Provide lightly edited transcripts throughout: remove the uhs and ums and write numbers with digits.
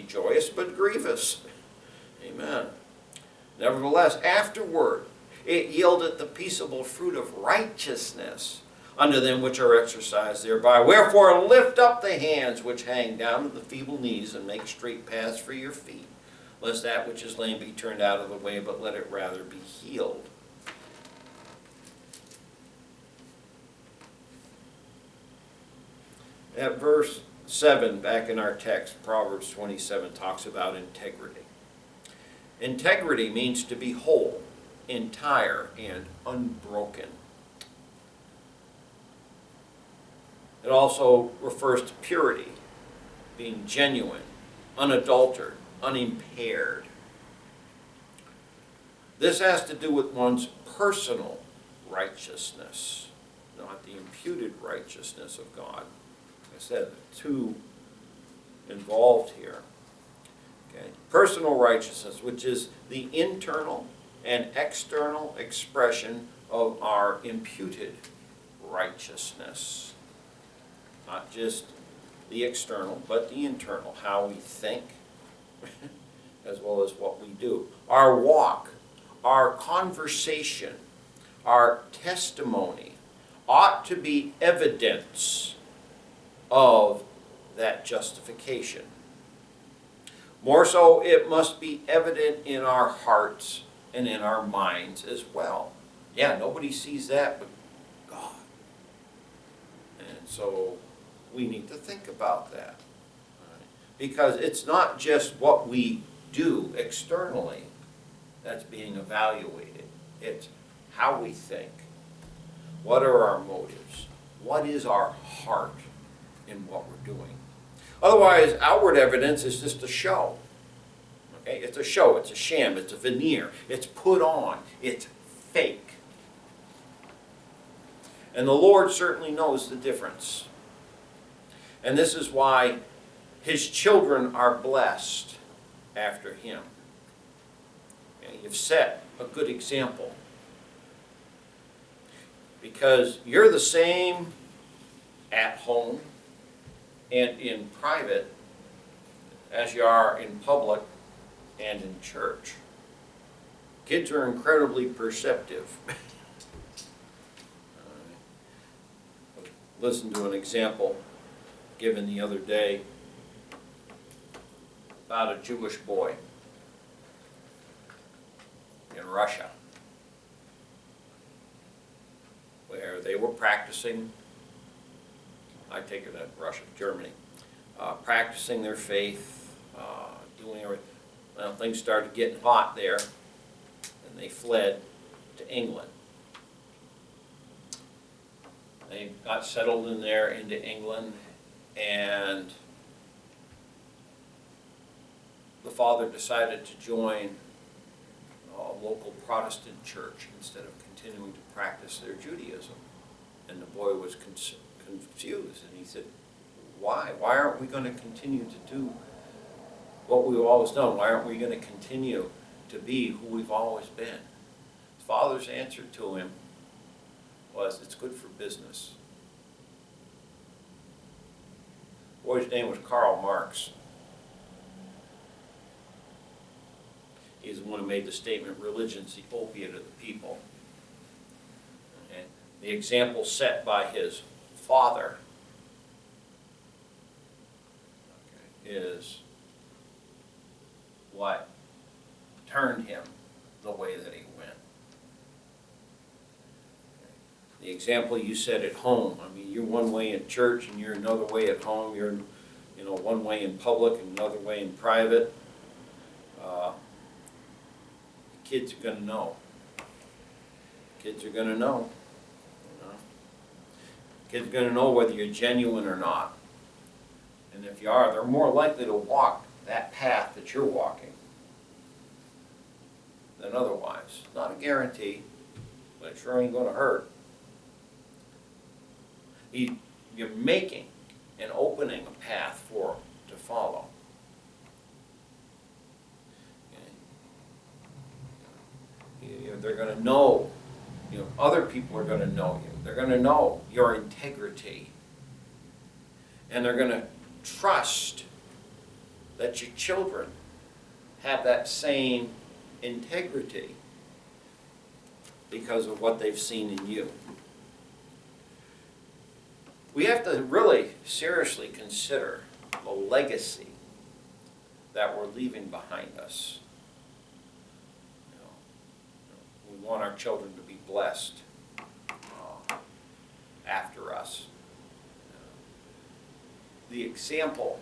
joyous but grievous. Amen. Nevertheless, afterward, it yieldeth the peaceable fruit of righteousness unto them which are exercised thereby. Wherefore lift up the hands which hang down to the feeble knees, and make straight paths for your feet, lest that which is lame be turned out of the way, but let it rather be healed. At verse 7, back in our text, Proverbs 27 talks about integrity. Integrity means to be whole, entire, and unbroken. It also refers to purity, being genuine, unadulterated, unimpaired. This has to do with one's personal righteousness, not the imputed righteousness of God. Like I said, the two involved here. Okay. Personal righteousness, which is the internal and external expression of our imputed righteousness. Not just the external, but the internal, how we think, as well as what we do. Our walk, our conversation, our testimony ought to be evidence of that justification. More so, it must be evident in our hearts and in our minds as well. Yeah, nobody sees that but God. And so we need to think about that. Right? Because it's not just what we do externally that's being evaluated. It's how we think. What are our motives? What is our heart in what we're doing? Otherwise, outward evidence is just a show. Okay? It's a show, it's a sham, it's a veneer, it's put on, it's fake. And the Lord certainly knows the difference. And this is why His children are blessed after Him. Okay? You've set a good example. Because you're the same at home and in private as you are in public and in church. Kids are incredibly perceptive. Listen to an example given the other day about a Jewish boy in Russia, where they were practicing, I take it at Russia, Germany, practicing their faith, doing everything. Well, things started getting hot there, and they fled to England. They got settled in there into England, and the father decided to join a local Protestant church instead of continuing to practice their Judaism. And the boy was confused, and he said, why? Why aren't we going to continue to do what we've always done? Why aren't we going to continue to be who we've always been? His father's answer to him was, it's good for business. The boy's name was Karl Marx. He's the one who made the statement, religion's the opiate of the people. Okay. The example set by his father is what turned him the way that he went. The example you set at home, I mean, you're one way in church and you're another way at home. You're, one way in public and another way in private. The kids are going to know. Kids are going to know. Kids are going to know whether you're genuine or not. And if you are, they're more likely to walk that path that you're walking than otherwise. Not a guarantee, but it sure ain't going to hurt. You're making and opening a path for them to follow. Okay. They're going to know, other people are going to know you. They're going to know your integrity. And they're going to trust that your children have that same integrity because of what they've seen in you. We have to really seriously consider the legacy that we're leaving behind us. We want our children to be blessed after us. The example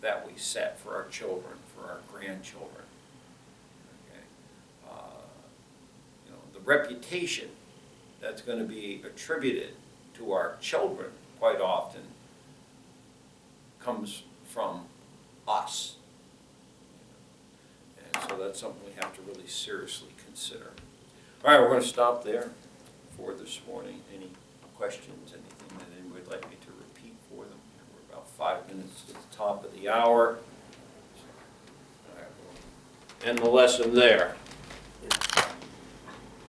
that we set for our children, for our grandchildren, okay? The reputation that's going to be attributed to our children quite often comes from us. And so that's something we have to really seriously consider. All right, we're going to stop there for this morning. Any questions, anything that anyone would like me to repeat for them? We're about 5 minutes to the top of the hour. All right, we'll end the lesson there.